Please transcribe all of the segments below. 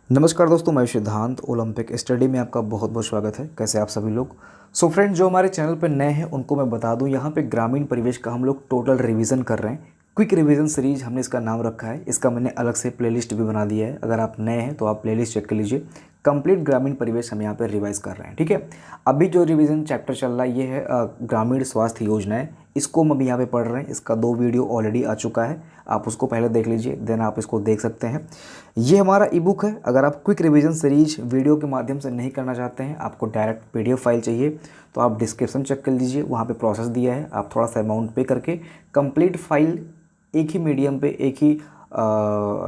नमस्कार दोस्तों, मैं सिद्धांत ओलंपिक स्टडी में आपका बहुत बहुत स्वागत है। कैसे आप सभी लोग। फ्रेंड्स, जो हमारे चैनल पर नए हैं उनको मैं बता दूं, यहाँ पे ग्रामीण परिवेश का हम लोग टोटल रिवीजन कर रहे हैं। क्विक रिवीजन सीरीज हमने इसका नाम रखा है। इसका मैंने अलग से प्लेलिस्ट भी बना दिया है। अगर आप नए हैं तो आप प्लेलिस्ट चेक कर लीजिए। कंप्लीट ग्रामीण परिवेश हम यहाँ पर रिवाइज कर रहे हैं। ठीक है, अभी जो रिवीजन चैप्टर चल रहा है ये है ग्रामीण स्वास्थ्य योजनाएं। इसको हम अभी यहाँ पे पढ़ रहे हैं। इसका 2 वीडियो ऑलरेडी आ चुका है, आप उसको पहले देख लीजिए, देन आप इसको देख सकते हैं। ये हमारा ई बुक है। अगर आप क्विक रिवीजन सीरीज वीडियो के माध्यम से नहीं करना चाहते हैं, आपको डायरेक्ट पीडीएफ फाइल चाहिए, तो आप डिस्क्रिप्शन चेक कर लीजिए, वहाँ पे प्रोसेस दिया है। आप थोड़ा सा अमाउंट पे करके कंप्लीट फाइल एक ही मीडियम पे, एक ही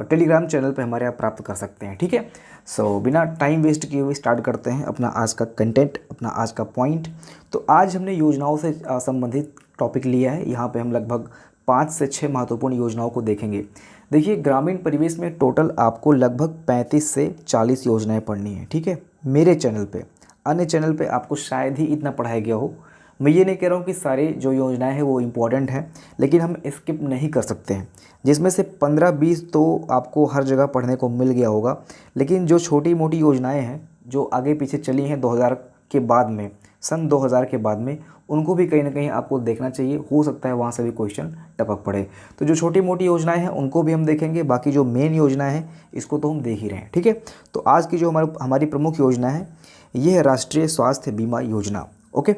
टेलीग्राम चैनल पे हमारे आप प्राप्त कर सकते हैं। ठीक है, बिना टाइम वेस्ट किए हुए स्टार्ट करते हैं अपना आज का कंटेंट, अपना आज का पॉइंट। तो आज हमने योजनाओं से संबंधित टॉपिक लिया है। यहाँ पे हम लगभग 5 से 6 महत्वपूर्ण योजनाओं को देखेंगे। देखिए, ग्रामीण परिवेश में टोटल आपको लगभग 35 से 40 योजनाएं पढ़नी है। ठीक है, मेरे चैनल पे, अन्य चैनल पे आपको शायद ही इतना पढ़ाया गया हो। मैं ये नहीं कह रहा हूँ कि सारे जो योजनाएं हैं वो इम्पॉर्टेंट हैं, लेकिन हम स्किप नहीं कर सकते हैं। जिसमें से 15-20 तो आपको हर जगह पढ़ने को मिल गया होगा, लेकिन जो छोटी मोटी योजनाएं हैं जो आगे पीछे चली हैं 2000 के बाद में, सन 2000 के बाद में, उनको भी कहीं ना कहीं आपको देखना चाहिए। हो सकता है वहाँ से भी क्वेश्चन टपक पड़े। तो जो छोटी मोटी योजनाएं हैं उनको भी हम देखेंगे, बाकी जो मेन योजनाएं हैं इसको तो हम देख ही रहे हैं। ठीक है, तो आज की जो हमारी प्रमुख योजना है ये है राष्ट्रीय स्वास्थ्य बीमा योजना। ओके,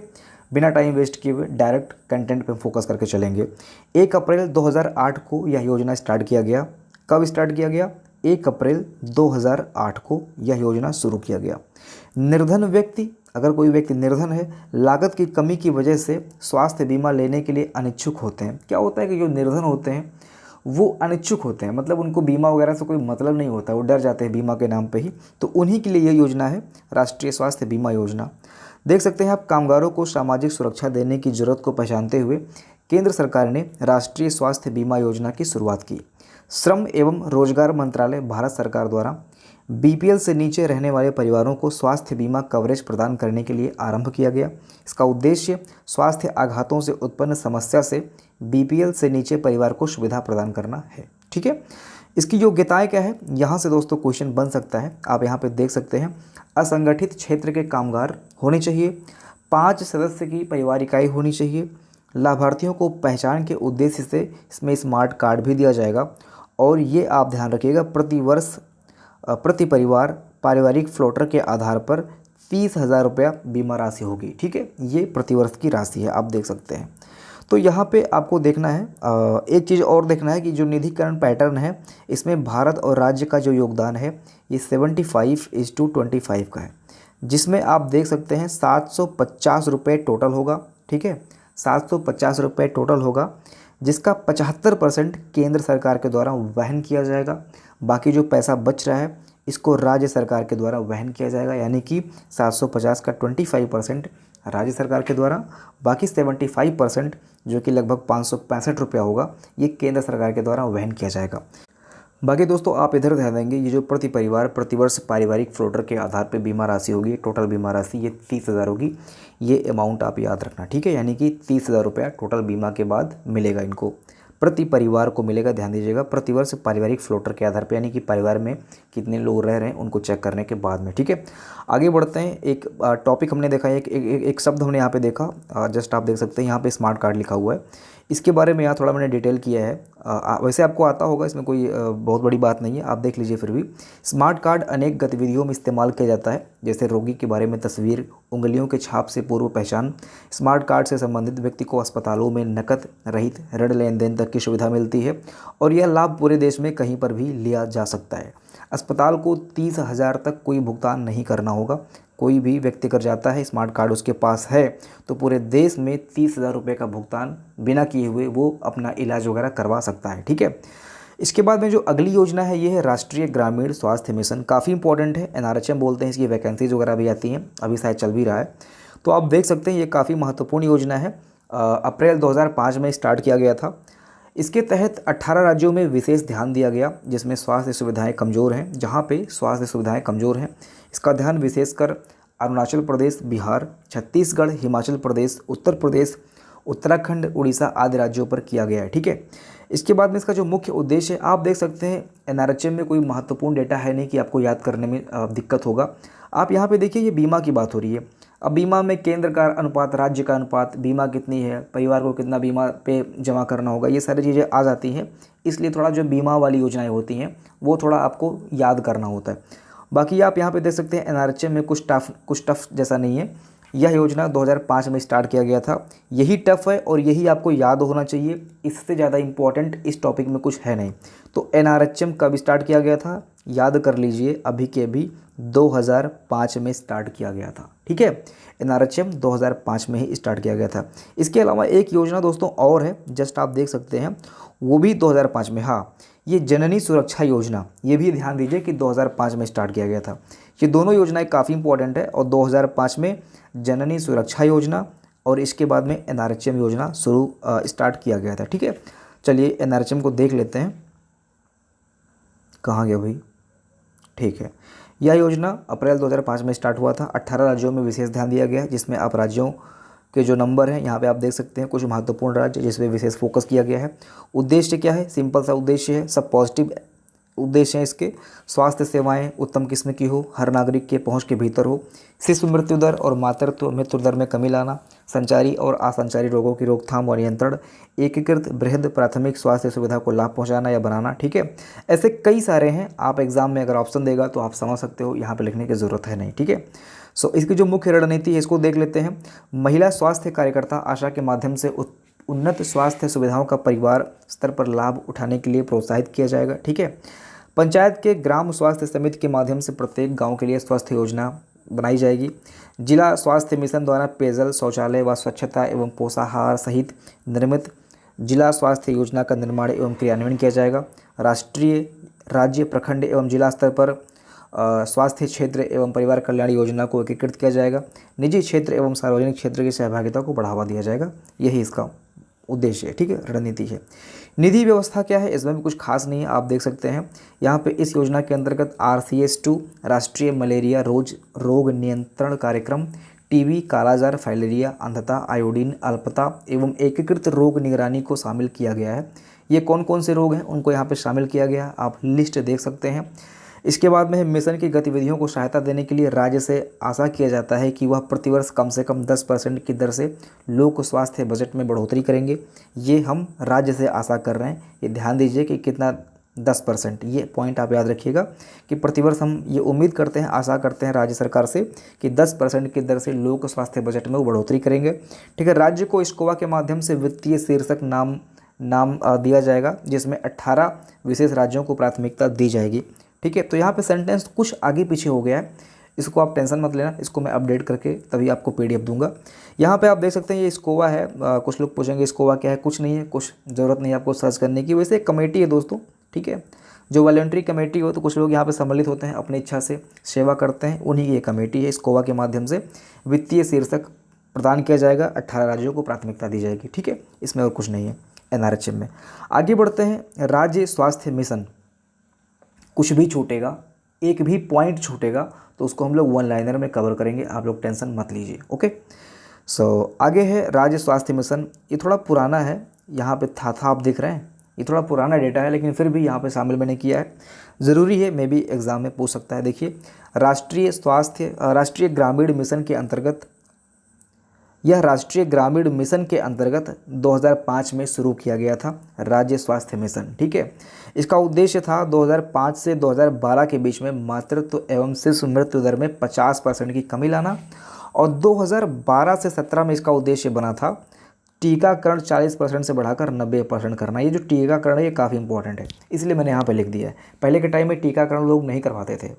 बिना टाइम वेस्ट किए हुए डायरेक्ट कंटेंट पे फोकस करके चलेंगे। 1 अप्रैल 2008 को यह योजना स्टार्ट किया गया। कब स्टार्ट किया गया? 1 अप्रैल 2008 को यह योजना शुरू किया गया। निर्धन व्यक्ति, अगर कोई व्यक्ति निर्धन है, लागत की कमी की वजह से स्वास्थ्य बीमा लेने के लिए अनिच्छुक होते हैं। क्या होता है कि जो निर्धन होते हैं वो अनिच्छुक होते हैं, मतलब उनको बीमा वगैरह से कोई मतलब नहीं होता, वो डर जाते हैं बीमा के नाम पे ही। तो उन्हीं के लिए यह योजना है राष्ट्रीय स्वास्थ्य बीमा योजना। देख सकते हैं आप, कामगारों को सामाजिक सुरक्षा देने की जरूरत को पहचानते हुए केंद्र सरकार ने राष्ट्रीय स्वास्थ्य बीमा योजना की शुरुआत की। श्रम एवं रोजगार मंत्रालय भारत सरकार द्वारा बीपीएल से नीचे रहने वाले परिवारों को स्वास्थ्य बीमा कवरेज प्रदान करने के लिए आरंभ किया गया। इसका उद्देश्य स्वास्थ्य आघातों से उत्पन्न समस्या से बीपीएल से नीचे परिवार को सुविधा प्रदान करना है। ठीक है, इसकी योग्यताएं क्या है, यहाँ से दोस्तों क्वेश्चन बन सकता है। आप यहाँ पे देख सकते हैं, असंगठित क्षेत्र के कामगार होने चाहिए, 5 सदस्य की परिवार इकाई होनी चाहिए, लाभार्थियों को पहचान के उद्देश्य से इसमें स्मार्ट कार्ड भी दिया जाएगा। और ये आप ध्यान रखिएगा, प्रतिवर्ष प्रति परिवार पारिवारिक फ्लोटर के आधार पर 30,000 रुपया बीमा राशि होगी। ठीक है, ये प्रतिवर्ष की राशि है, आप देख सकते हैं। तो यहाँ पे आपको देखना है, एक चीज़ और देखना है कि जो निधिकरण पैटर्न है इसमें भारत और राज्य का जो योगदान है ये 75:25 का है, जिसमें आप देख सकते हैं 750 रुपये टोटल होगा। ठीक है, 750 रुपये टोटल होगा, जिसका 75% केंद्र सरकार के द्वारा वहन किया जाएगा। बाकी जो पैसा बच रहा है इसको राज्य सरकार के द्वारा वहन किया जाएगा, यानी कि 750 का 25% राज्य सरकार के द्वारा, बाकी 75% जो कि लगभग 565 रुपया होगा ये केंद्र सरकार के द्वारा वहन किया जाएगा। बाकी दोस्तों आप इधर ध्यान देंगे, ये जो प्रति परिवार प्रतिवर्ष पारिवारिक फ्लोटर के आधार पर बीमा राशि होगी, टोटल बीमा राशि ये 30,000 होगी। ये अमाउंट आप याद रखना। ठीक है, यानी कि 30,000 रुपया टोटल बीमा के बाद मिलेगा, इनको प्रति परिवार को मिलेगा। ध्यान दीजिएगा, प्रतिवर्ष पारिवारिक फ्लोटर के आधार पर, यानी कि परिवार में कितने लोग रह रहे हैं उनको चेक करने के बाद में। ठीक है, आगे बढ़ते हैं। एक टॉपिक हमने देखा, एक शब्द हमने यहाँ पे देखा, जस्ट आप देख सकते हैं यहाँ पे स्मार्ट कार्ड लिखा हुआ है। इसके बारे में यहाँ थोड़ा मैंने डिटेल किया है। वैसे आपको आता होगा, इसमें कोई बहुत बड़ी बात नहीं है, आप देख लीजिए। फिर भी स्मार्ट कार्ड अनेक गतिविधियों में इस्तेमाल किया जाता है, जैसे रोगी के बारे में तस्वीर, उंगलियों के छाप से पूर्व पहचान। स्मार्ट कार्ड से संबंधित व्यक्ति को अस्पतालों में नकद रहित ऋण लेन देन तक की सुविधा मिलती है, और यह लाभ पूरे देश में कहीं पर भी लिया जा सकता है। अस्पताल को 30,000 तक कोई भुगतान नहीं करना होगा। कोई भी व्यक्ति कर जाता है, स्मार्ट कार्ड उसके पास है, तो पूरे देश में 30,000 रुपये का भुगतान बिना किए हुए वो अपना इलाज वगैरह करवा सकता है। ठीक है, इसके बाद में जो अगली योजना है ये है राष्ट्रीय ग्रामीण स्वास्थ्य मिशन। काफ़ी इंपॉर्टेंट है, एनआरएचएम बोलते हैं, इसकी वैकेंसीज वगैरह भी आती हैं, अभी शायद चल भी रहा है। तो आप देख सकते हैं ये काफ़ी महत्वपूर्ण योजना है। अप्रैल 2005 में स्टार्ट किया गया था। इसके तहत 18 राज्यों में विशेष ध्यान दिया गया, जिसमें स्वास्थ्य सुविधाएं कमज़ोर हैं, जहां पे स्वास्थ्य सुविधाएं कमज़ोर हैं इसका ध्यान विशेषकर अरुणाचल प्रदेश, बिहार, छत्तीसगढ़, हिमाचल प्रदेश, उत्तर प्रदेश, उत्तराखंड, उड़ीसा आदि राज्यों पर किया गया है। ठीक है, इसके बाद में इसका जो मुख्य उद्देश्य है, आप देख सकते हैं एनआरएचएम में कोई महत्वपूर्ण डेटा है नहीं कि आपको याद करने में दिक्कत होगा। आप यहाँ पे देखिए, ये बीमा की बात हो रही है। अब बीमा में केंद्र का अनुपात, राज्य का अनुपात, बीमा कितनी है, परिवार को कितना बीमा पे जमा करना होगा, ये सारी चीज़ें आ जाती हैं। इसलिए थोड़ा जो बीमा वाली योजनाएं होती हैं वो थोड़ा आपको याद करना होता है। बाकी आप यहाँ पे देख सकते हैं एनआरएचएम में कुछ टफ जैसा नहीं है। यह योजना 2005 में स्टार्ट किया गया था। यही टफ है और यही आपको याद होना चाहिए। इससे ज़्यादा इम्पोर्टेंट इस टॉपिक में कुछ है नहीं। तो एनआरएचएम कब स्टार्ट किया गया था, याद कर लीजिए, अभी के अभी 2005 में स्टार्ट किया गया था। ठीक है, एनआरएचएम 2005 में ही स्टार्ट किया गया था। इसके अलावा एक योजना दोस्तों और है, जस्ट आप देख सकते हैं, वो भी 2005 में, हाँ, ये जननी सुरक्षा योजना, ये भी ध्यान दीजिए कि 2005 में स्टार्ट किया गया था। ये दोनों योजनाएं काफ़ी इंपॉर्टेंट है। और 2005 में जननी सुरक्षा योजना और इसके बाद में एनआरएचएम योजना स्टार्ट किया गया था। ठीक है, चलिए एनआरएचएम को देख लेते हैं, कहाँ गया भाई। ठीक है, यह योजना अप्रैल 2005 में स्टार्ट हुआ था। 18 राज्यों में विशेष ध्यान दिया गया है, जिसमें आप राज्यों के जो नंबर हैं यहाँ पे आप देख सकते हैं, कुछ महत्वपूर्ण राज्य जिसमें विशेष फोकस किया गया है। उद्देश्य क्या है, सिंपल सा उद्देश्य है, सब पॉजिटिव उद्देश्य हैं इसके। स्वास्थ्य सेवाएं उत्तम किस्म की हो, हर नागरिक के पहुंच के भीतर हो, शिशु मृत्यु दर और मातृत्व मृत्यु दर में कमी लाना, संचारी और असंचारी रोगों की रोकथाम और नियंत्रण, एकीकृत बृहद प्राथमिक स्वास्थ्य सुविधा को लाभ पहुंचाना या बनाना। ठीक है, ऐसे कई सारे हैं। आप एग्जाम में अगर ऑप्शन देगा तो आप समझ सकते हो, यहाँ पर लिखने की ज़रूरत है नहीं। ठीक है, सो इसकी जो मुख्य रणनीति है इसको देख लेते हैं। महिला स्वास्थ्य कार्यकर्ता आशा के माध्यम से उन्नत स्वास्थ्य सुविधाओं का परिवार स्तर पर लाभ उठाने के लिए प्रोत्साहित किया जाएगा। ठीक है, पंचायत के ग्राम स्वास्थ्य समिति के माध्यम से प्रत्येक गांव के लिए स्वास्थ्य योजना बनाई जाएगी। जिला स्वास्थ्य मिशन द्वारा पेयजल, शौचालय व स्वच्छता एवं पोषाहार सहित निर्मित जिला स्वास्थ्य योजना का निर्माण एवं क्रियान्वयन किया जाएगा। राष्ट्रीय, राज्य, प्रखंड एवं जिला स्तर पर स्वास्थ्य क्षेत्र एवं परिवार कल्याण योजना को एकीकृत किया जाएगा। निजी क्षेत्र एवं सार्वजनिक क्षेत्र की सहभागिता को बढ़ावा दिया जाएगा। यही इसका उद्देश्य है। ठीक है, रणनीति है। निधि व्यवस्था क्या है, इसमें भी कुछ खास नहीं है। आप देख सकते हैं यहाँ पे इस योजना के अंतर्गत RCS-2 राष्ट्रीय मलेरिया रोग नियंत्रण कार्यक्रम, टीबी, कालाजार, फाइलेरिया, अंधता, आयोडीन अल्पता एवं एकीकृत रोग निगरानी को शामिल किया गया है। ये कौन कौन से रोग हैं उनको यहाँ पे शामिल किया गया है, आप लिस्ट देख सकते हैं। इसके बाद में मिशन की गतिविधियों को सहायता देने के लिए राज्य से आशा किया जाता है कि वह प्रतिवर्ष कम से कम 10% की दर से लोक स्वास्थ्य बजट में बढ़ोतरी करेंगे। ये हम राज्य से आशा कर रहे हैं, ये ध्यान दीजिए कि कितना 10%, ये पॉइंट आप याद रखिएगा कि प्रतिवर्ष हम ये उम्मीद करते हैं, आशा करते हैं राज्य सरकार से कि 10% की दर से लोक स्वास्थ्य बजट में वो बढ़ोतरी करेंगे। ठीक है, राज्य को स्कोवा के माध्यम से वित्तीय शीर्षक नाम दिया जाएगा, जिसमें 18 विशेष राज्यों को प्राथमिकता दी जाएगी। ठीक है, तो यहाँ पे सेंटेंस कुछ आगे पीछे हो गया है, इसको आप टेंशन मत लेना, इसको मैं अपडेट करके तभी आपको PDF दूंगा। यहाँ पे आप देख सकते हैं ये स्कोवा है। कुछ लोग पूछेंगे स्कोवा क्या है, कुछ नहीं है, कुछ ज़रूरत नहीं है आपको सर्च करने की। वैसे एक कमेटी है दोस्तों, ठीक है, जो वॉलंटरी कमेटी हो, तो कुछ लोग यहाँ पे सम्मिलित होते हैं, अपनी इच्छा से सेवा करते हैं, उन्हीं की ये कमेटी है। स्कोवा के माध्यम से वित्तीय शीर्षक प्रदान किया जाएगा, 18 राज्यों को प्राथमिकता दी जाएगी। ठीक है, इसमें और कुछ नहीं है NRHM में। आगे बढ़ते हैं, राज्य स्वास्थ्य मिशन। कुछ भी छूटेगा, एक भी पॉइंट छूटेगा तो उसको हम लोग वन लाइनर में कवर करेंगे, आप लोग टेंशन मत लीजिए। ओके, सो आगे है राज्य स्वास्थ्य मिशन। ये थोड़ा पुराना है, यहाँ पे था आप देख रहे हैं, ये थोड़ा पुराना डेटा है, लेकिन फिर भी यहाँ पे शामिल मैंने किया है, ज़रूरी है, मे भी एग्ज़ाम में पूछ सकता है। देखिए, राष्ट्रीय ग्रामीण मिशन के अंतर्गत, यह राष्ट्रीय ग्रामीण मिशन के अंतर्गत 2005 में शुरू किया गया था, राज्य स्वास्थ्य मिशन। ठीक है, इसका उद्देश्य था 2005 से 2012 के बीच में मातृत्व एवं शिशु मृत्यु दर में 50% की कमी लाना, और 2012 से 17 में इसका उद्देश्य बना था टीकाकरण 40% से बढ़ाकर 90% करना। ये जो टीकाकरण है ये काफ़ी इंपॉर्टेंट है, इसलिए मैंने यहाँ पे लिख दिया है। पहले के टाइम में टीकाकरण लोग नहीं करवाते थे,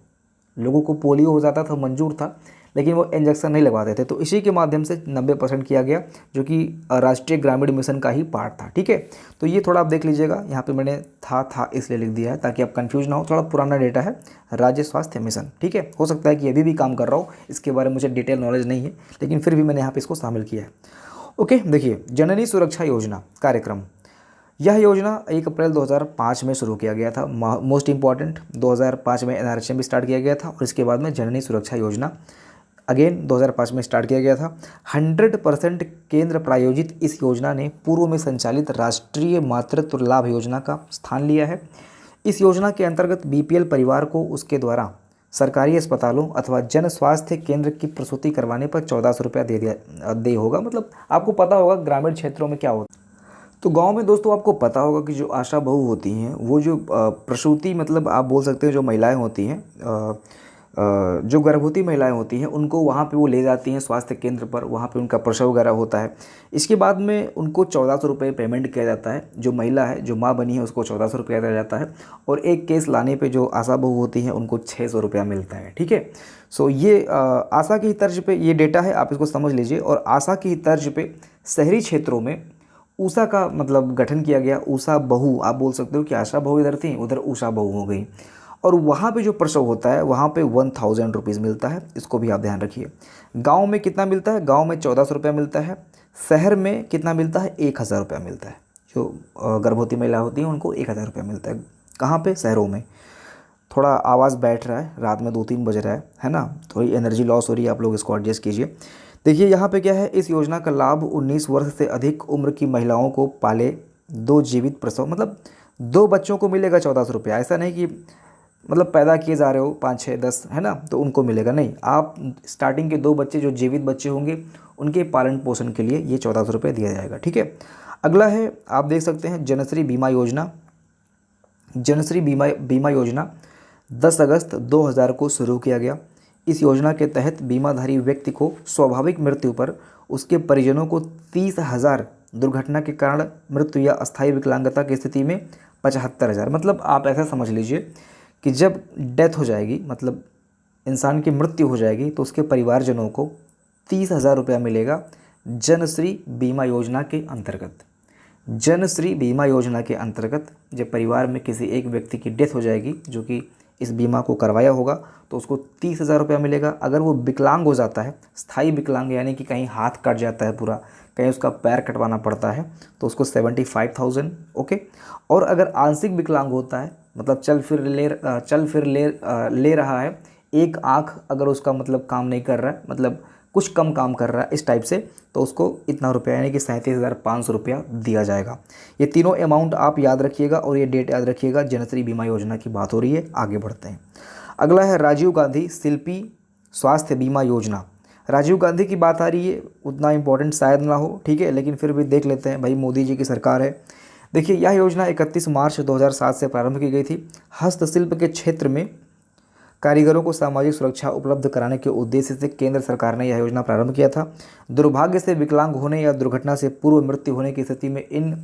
लोगों को पोलियो हो जाता था, मंजूर था, लेकिन वो इंजेक्शन नहीं लगवाते थे, तो इसी के माध्यम से 90% किया गया, जो कि राष्ट्रीय ग्रामीण मिशन का ही पार्ट था। ठीक है, तो ये थोड़ा आप देख लीजिएगा, यहाँ पे मैंने था इसलिए लिख दिया है ताकि आप कंफ्यूज ना हो, थोड़ा पुराना डेटा है, राज्य स्वास्थ्य मिशन। ठीक है, हो सकता है कि अभी भी काम कर रहा हो, इसके बारे में मुझे डिटेल नॉलेज नहीं है, लेकिन फिर भी मैंने यहाँ पर इसको शामिल किया है। ओके, देखिए, जननी सुरक्षा योजना कार्यक्रम, यह योजना 1 अप्रैल 2005 में शुरू किया गया था। मोस्ट इंपॉर्टेंट, 2005 में NRHM भी स्टार्ट किया गया था, और इसके बाद में जननी सुरक्षा योजना अगेन 2005 में स्टार्ट किया गया था। 100% केंद्र प्रायोजित इस योजना ने पूर्व में संचालित राष्ट्रीय मातृत्व लाभ योजना का स्थान लिया है। इस योजना के अंतर्गत बीपीएल परिवार को उसके द्वारा सरकारी अस्पतालों अथवा जन स्वास्थ्य केंद्र की प्रसूति करवाने पर 1400 रुपया दे होगा। मतलब आपको पता होगा ग्रामीण क्षेत्रों में क्या होता है। तो गांव में दोस्तों आपको पता होगा कि जो आशा बहू होती हैं वो जो प्रसूति मतलब आप बोल सकते हैं जो महिलाएं होती हैं जो गर्भवती महिलाएं होती हैं उनको वहाँ पे वो ले जाती हैं स्वास्थ्य केंद्र पर, वहाँ पे उनका प्रसव वगैरह होता है। इसके बाद में उनको 1400 रुपये पेमेंट किया जाता है। जो महिला है जो माँ बनी है उसको 1400 रुपया दिया जाता है और एक केस लाने पे जो आशा बहू होती हैं उनको 600 रुपया मिलता है। ठीक है, सो ये आशा की तर्ज पे ये डेटा है, आप इसको समझ लीजिए। और आशा की तर्ज पे शहरी क्षेत्रों में ऊषा का मतलब गठन किया गया। ऊषा बहू आप बोल सकते हो कि आशा बहू इधर थी, उधर ऊषा बहू हो गई। और वहाँ पे जो प्रसव होता है वहाँ पे 1000 रुपीज़ मिलता है, इसको भी आप ध्यान रखिए। गांव में कितना मिलता है? गांव में 1400 रुपया मिलता है। शहर में कितना मिलता है? 1000 रुपया मिलता है। जो गर्भवती महिला होती है उनको 1000 रुपया मिलता है। कहाँ पे? शहरों में। थोड़ा आवाज़ बैठ रहा है, रात में 2-3 बज रहा है ना, थोड़ी एनर्जी लॉस हो रही है, आप लोग इसको एडजस्ट कीजिए। देखिए यहाँ पे क्या है, इस योजना का लाभ 19 वर्ष से अधिक उम्र की महिलाओं को पाले 2 जीवित प्रसव मतलब 2 बच्चों को मिलेगा 1400 रुपया। ऐसा नहीं कि मतलब पैदा किए जा रहे हो 5, 6, 10 है ना तो उनको मिलेगा, नहीं। आप स्टार्टिंग के 2 बच्चे जो जीवित बच्चे होंगे उनके पालन पोषण के लिए ये 1400 रुपये दिया जाएगा। ठीक है, अगला है आप देख सकते हैं जनश्री बीमा योजना। जनश्री बीमा योजना 10 अगस्त 2000 को शुरू किया गया। इस योजना के तहत बीमाधारी व्यक्ति को स्वाभाविक मृत्यु पर उसके परिजनों को 30,000, दुर्घटना के कारण मृत्यु या अस्थायी विकलांगता की स्थिति में 75,000। मतलब आप ऐसा समझ लीजिए कि जब डेथ हो जाएगी मतलब इंसान की मृत्यु हो जाएगी तो उसके परिवारजनों को 30,000 रुपया मिलेगा जनश्री बीमा योजना के अंतर्गत। जनश्री बीमा योजना के अंतर्गत जब परिवार में किसी एक व्यक्ति की डेथ हो जाएगी जो कि इस बीमा को करवाया होगा तो उसको 30,000 रुपया मिलेगा। अगर वो विकलांग हो जाता है, स्थायी विकलांग यानी कि कहीं हाथ कट जाता है पूरा, कहीं उसका पैर कटवाना पड़ता है तो उसको 75,000। ओके, और अगर आंशिक विकलांग होता है मतलब चल फिर ले रहा है, एक आँख अगर उसका मतलब काम नहीं कर रहा है, मतलब कुछ कम काम कर रहा है इस टाइप से, तो उसको इतना रुपया यानी कि 37,500 रुपया दिया जाएगा। ये तीनों अमाउंट आप याद रखिएगा और ये डेट याद रखिएगा। जनश्री बीमा योजना की बात हो रही है, आगे बढ़ते हैं। अगला है राजीव गांधी शिल्पी स्वास्थ्य बीमा योजना। राजीव गांधी की बात आ रही है, उतना इंपॉर्टेंट शायद ना हो, ठीक है, लेकिन फिर भी देख लेते हैं, भाई मोदी जी की सरकार है। देखिए यह योजना 31 मार्च 2007 से प्रारंभ की गई थी। हस्तशिल्प के क्षेत्र में कारीगरों को सामाजिक सुरक्षा उपलब्ध कराने के उद्देश्य से केंद्र सरकार ने यह योजना प्रारंभ किया था। दुर्भाग्य से विकलांग होने या दुर्घटना से पूर्व मृत्यु होने की स्थिति में इन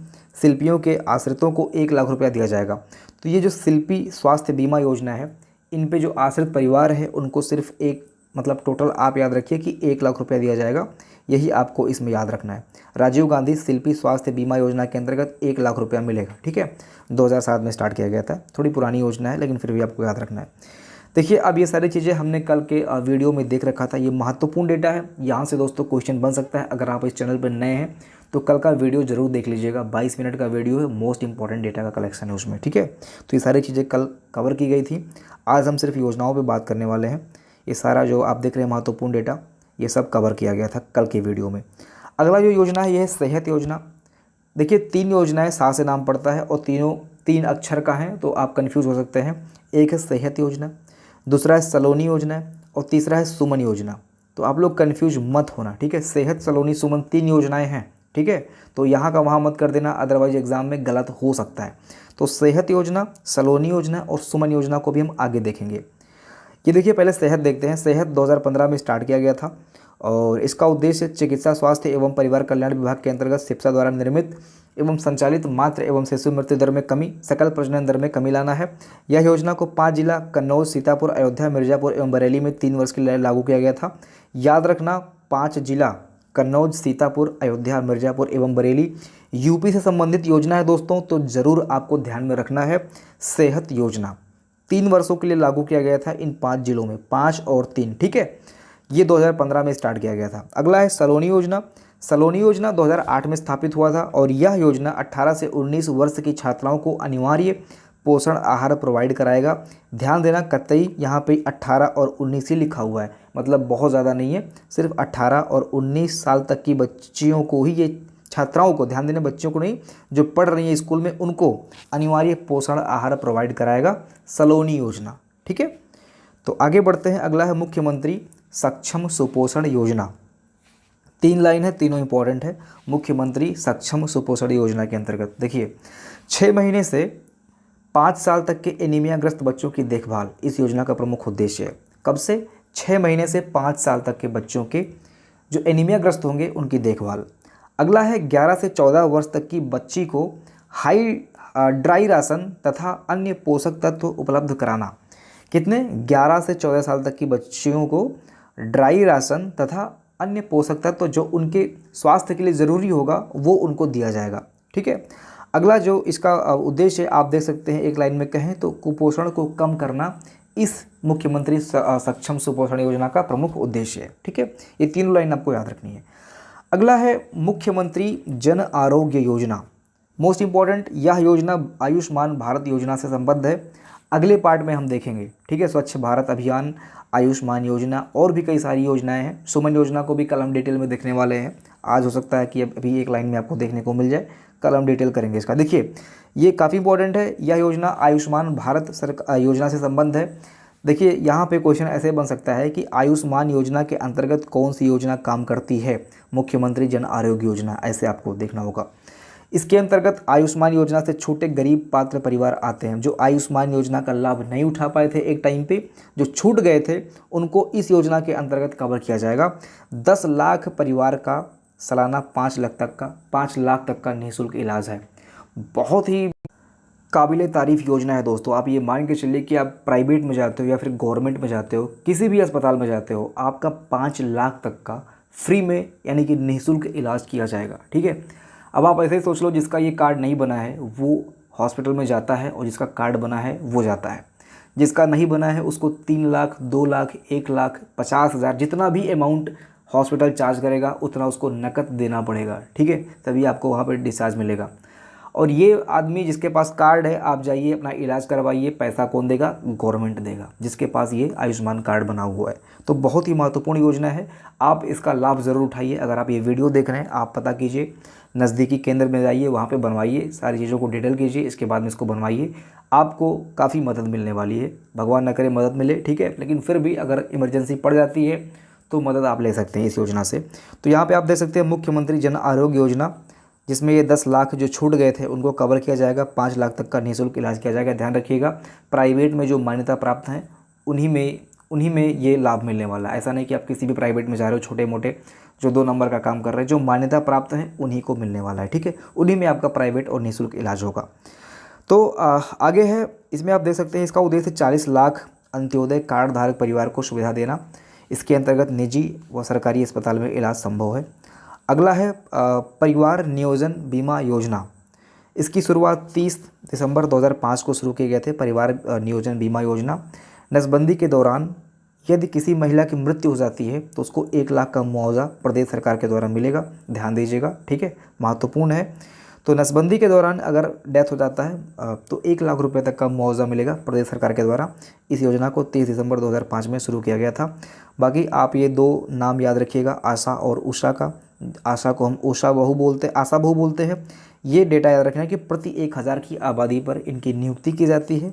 शिल्पियों के आश्रितों को 1 लाख रुपया दिया जाएगा। तो ये जो शिल्पी स्वास्थ्य बीमा योजना है, इन पे जो आश्रित परिवार है उनको सिर्फ एक मतलब टोटल आप याद रखिए कि 1 लाख रुपया दिया जाएगा। यही आपको इसमें याद रखना है। राजीव गांधी शिल्पी स्वास्थ्य बीमा योजना के अंतर्गत 1 लाख रुपया मिलेगा। ठीक है, 2007 में स्टार्ट किया गया था, थोड़ी पुरानी योजना है लेकिन फिर भी आपको याद रखना है। देखिए अब ये सारी चीज़ें हमने कल के वीडियो में देख रखा था, ये महत्वपूर्ण डेटा है। यहाँ से दोस्तों क्वेश्चन बन सकता है। अगर आप इस चैनल पर नए हैं तो कल का वीडियो जरूर देख लीजिएगा, 22 मिनट का वीडियो है, मोस्ट इंपॉर्टेंट डेटा का कलेक्शन है उसमें। ठीक है, तो ये सारी चीज़ें कल कवर की गई थी। आज हम सिर्फ योजनाओं पर बात करने वाले हैं। ये सारा जो आप देख रहे हैं महत्वपूर्ण डेटा, ये सब कवर किया गया था कल के वीडियो में। अगला जो योजना है ये है सेहत योजना। देखिए 3 योजनाएं सा से नाम पड़ता है और तीनों 3 अक्षर का है, तो आप कंफ्यूज हो सकते हैं। एक है सेहत योजना, दूसरा है सलोनी योजना और तीसरा है सुमन योजना। तो आप लोग कंफ्यूज मत होना, ठीक है। सेहत, सलोनी, सुमन 3 योजनाएं हैं, ठीक है। तो यहाँ का वहाँ मत कर देना, अदरवाइज एग्जाम में गलत हो सकता है। तो सेहत योजना, सलोनी योजना और सुमन योजना को भी हम आगे देखेंगे। ये देखिए पहले सेहत देखते हैं। सेहत 2015 में स्टार्ट किया गया था और इसका उद्देश्य चिकित्सा, स्वास्थ्य एवं परिवार कल्याण विभाग के अंतर्गत सिप्सा द्वारा निर्मित एवं संचालित मातृ एवं शिशु मृत्यु दर में कमी, सकल प्रजनन दर में कमी लाना है। यह योजना को 5 जिला कन्नौज, सीतापुर, अयोध्या, मिर्जापुर एवं बरेली में 3 वर्ष के लिए लागू किया गया था। याद रखना 5 जिला कन्नौज, सीतापुर, अयोध्या, मिर्जापुर एवं बरेली यूपी से संबंधित योजना है दोस्तों, तो ज़रूर आपको ध्यान में रखना है। सेहत योजना 3 वर्षों के लिए लागू किया गया था इन 5 जिलों में, 5 और 3, ठीक है। ये 2015 में स्टार्ट किया गया था। अगला है सलोनी योजना। सलोनी योजना 2008 में स्थापित हुआ था और यह योजना 18 से 19 वर्ष की छात्राओं को अनिवार्य पोषण आहार प्रोवाइड कराएगा। ध्यान देना कतई यहाँ पे 18 और 19 ही लिखा हुआ है, मतलब बहुत ज़्यादा नहीं है, सिर्फ 18 और 19 साल तक की बच्चियों को ही, ये छात्राओं को, ध्यान देना बच्चियों को नहीं, जो पढ़ रही हैं स्कूल में उनको अनिवार्य पोषण आहार प्रोवाइड कराएगा सलोनी योजना। ठीक है, तो आगे बढ़ते हैं। अगला है मुख्यमंत्री सक्षम सुपोषण योजना। 3 लाइन है, तीनों इंपॉर्टेंट है। मुख्यमंत्री सक्षम सुपोषण योजना के अंतर्गत देखिए 6 महीने से 5 साल तक के एनीमियाग्रस्त बच्चों की देखभाल इस योजना का प्रमुख उद्देश्य है। कब से? 6 महीने से 5 साल तक के बच्चों के जो एनीमियाग्रस्त होंगे उनकी देखभाल। अगला है 11 से 14 वर्ष तक की बच्ची को हाई ड्राई राशन तथा अन्य पोषक तत्व उपलब्ध कराना। कितने? 11 से 14 साल तक की बच्चियों को ड्राई राशन तथा अन्य पोषक तत्व जो उनके स्वास्थ्य के लिए ज़रूरी होगा वो उनको दिया जाएगा। ठीक है, अगला जो इसका उद्देश्य है आप देख सकते हैं, एक लाइन में कहें तो कुपोषण को कम करना इस मुख्यमंत्री सक्षम सुपोषण योजना का प्रमुख उद्देश्य है। ठीक है, ये तीनों लाइन आपको याद रखनी है। अगला है मुख्यमंत्री जन आरोग्य योजना। मोस्ट इंपॉर्टेंट, यह योजना आयुष्मान भारत योजना से संबद्ध है। अगले पार्ट में हम देखेंगे। ठीक है, स्वच्छ भारत अभियान, आयुष्मान योजना और भी कई सारी योजनाएं हैं। सुमन योजना को भी कल हम डिटेल में देखने वाले हैं। आज हो सकता है कि अभी एक लाइन में आपको देखने को मिल जाए, कल हम डिटेल करेंगे इसका। देखिए ये काफ़ी इंपॉर्टेंट है, यह योजना आयुष्मान भारत योजना से संबंध है। देखिए यहाँ पे क्वेश्चन ऐसे बन सकता है कि आयुष्मान योजना के अंतर्गत कौन सी योजना काम करती है? मुख्यमंत्री जन आरोग्य योजना, ऐसे आपको देखना होगा। इसके अंतर्गत आयुष्मान योजना से छोटे गरीब पात्र परिवार आते हैं जो आयुष्मान योजना का लाभ नहीं उठा पाए थे एक टाइम पे, जो छूट गए थे, उनको इस योजना के अंतर्गत कवर किया जाएगा। 10 लाख परिवार का सालाना 5 लाख तक का निःशुल्क इलाज है। बहुत ही काबिले तारीफ़ योजना है दोस्तों। आप ये मान के चलिए कि आप प्राइवेट में जाते हो या फिर गवर्नमेंट में जाते हो, किसी भी अस्पताल में जाते हो, आपका 5 लाख तक का फ्री में यानी कि निःशुल्क इलाज किया जाएगा। ठीक है, अब आप ऐसे ही सोच लो, जिसका ये कार्ड नहीं बना है वो हॉस्पिटल में जाता है और जिसका कार्ड बना है वो जाता है। जिसका नहीं बना है उसको 3 लाख, 2 लाख, 1 लाख, 50,000, जितना भी अमाउंट हॉस्पिटल चार्ज करेगा उतना उसको नकद देना पड़ेगा। ठीक है, तभी आपको वहाँ पर डिस्चार्ज मिलेगा। और ये आदमी जिसके पास कार्ड है, आप जाइए अपना इलाज करवाइए, पैसा कौन देगा? गवर्नमेंट देगा, जिसके पास ये आयुष्मान कार्ड बना हुआ है। तो बहुत ही महत्वपूर्ण योजना है, आप इसका लाभ ज़रूर उठाइए। अगर आप ये वीडियो देख रहे हैं, आप पता कीजिए, नज़दीकी केंद्र में जाइए, वहाँ पे बनवाइए, सारी चीज़ों को डिटेल कीजिए, इसके बाद में इसको बनवाइए, आपको काफ़ी मदद मिलने वाली है। भगवान न करे मदद मिले, ठीक है, लेकिन फिर भी अगर इमरजेंसी पड़ जाती है तो मदद आप ले सकते हैं इस योजना से। तो यहाँ पे आप देख सकते हैं मुख्यमंत्री जन आरोग्य योजना, जिसमें ये 10 लाख जो छूट गए थे उनको कवर किया जाएगा, 5 लाख तक का निःशुल्क इलाज किया जाएगा। ध्यान रखिएगा, प्राइवेट में जो मान्यता प्राप्त हैं उन्हीं में ये लाभ मिलने वाला है। ऐसा नहीं कि आप किसी भी प्राइवेट में जा रहे हो, छोटे मोटे जो 2 नंबर का काम कर रहे हैं, जो मान्यता प्राप्त हैं उन्हीं को मिलने वाला है। ठीक है, उन्हीं में आपका प्राइवेट और निःशुल्क इलाज होगा। तो आगे है, इसमें आप देख सकते हैं इसका उद्देश्य 40 लाख अंत्योदय कार्ड धारक परिवार को सुविधा देना। इसके अंतर्गत निजी व सरकारी अस्पताल में इलाज संभव है। अगला है परिवार नियोजन बीमा योजना। इसकी शुरुआत 30 दिसंबर 2005 को शुरू किए गए थे। परिवार नियोजन बीमा योजना, नसबंदी के दौरान यदि किसी महिला की मृत्यु हो जाती है तो उसको 1 लाख का मुआवजा प्रदेश सरकार के द्वारा मिलेगा। ध्यान दीजिएगा, ठीक है, महत्वपूर्ण है। तो नसबंदी के दौरान अगर डेथ हो जाता है तो 1 लाख रुपए तक का मुआवजा मिलेगा प्रदेश सरकार के द्वारा। इस योजना को 30 दिसंबर 2005 में शुरू किया गया था। बाकी आप ये 2 नाम याद रखिएगा, आशा और उषा का। आशा को हम आशा बहू बोलते हैं। ये डेटा याद रखना है कि प्रति 1000 की आबादी पर इनकी नियुक्ति की जाती है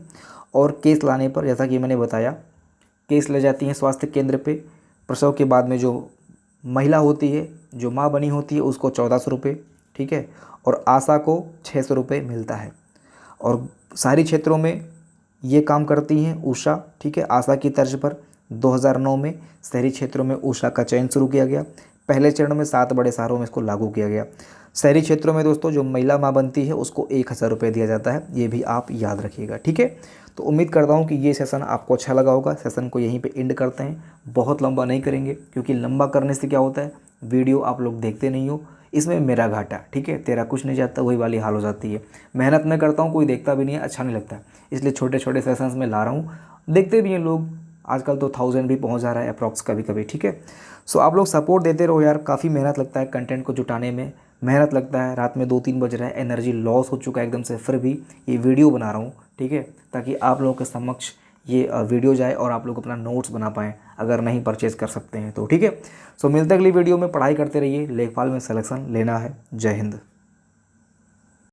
और केस लाने पर, जैसा कि मैंने बताया, केस ले जाती हैं स्वास्थ्य केंद्र पे। प्रसव के बाद में जो महिला होती है, जो माँ बनी होती है, उसको 1400 रुपये, ठीक है, और आशा को 600 रुपये मिलता है। और शहरी क्षेत्रों में ये काम करती हैं उषा, ठीक है, आशा की तर्ज पर। 2009 में शहरी क्षेत्रों में उषा का चयन शुरू किया गया। पहले चरण में 7 बड़े शहरों में इसको लागू किया गया। शहरी क्षेत्रों में दोस्तों जो महिला माँ बनती है उसको 1000 रुपये दिया जाता है। ये भी आप याद रखिएगा, ठीक है। तो उम्मीद करता हूँ कि ये सेशन आपको अच्छा लगा होगा। सेशन को यहीं पे एंड करते हैं, बहुत लंबा नहीं करेंगे क्योंकि लंबा करने से क्या होता है, वीडियो आप लोग देखते नहीं हो, इसमें मेरा घाटा, ठीक है, तेरा कुछ नहीं जाता, वही वाली हाल हो जाती है। मेहनत मैं करता हूँ, कोई देखता भी नहीं है, अच्छा नहीं लगता, इसलिए छोटे छोटे सेशंस में ला रहा हूँ। देखते भी हैं लोग, आजकल तो 1000 भी पहुँच जा रहा है अप्रॉक्स कभी कभी, ठीक है। सो आप लोग सपोर्ट देते रहो यार, काफ़ी मेहनत लगता है कंटेंट को जुटाने में, मेहनत लगता है, रात में 2-3 बज रहा है, एनर्जी लॉस हो चुका है एकदम से, फिर भी ये वीडियो बना रहा हूँ, ठीक है, ताकि आप लोगों के समक्ष ये वीडियो जाए और आप लोग अपना नोट्स बना पाएँ, अगर नहीं परचेज़ कर सकते हैं तो, ठीक है। सो मिलते हैं अगली वीडियो में। पढ़ाई करते रहिए, लेखपाल में सिलेक्शन लेना है। जय हिंद।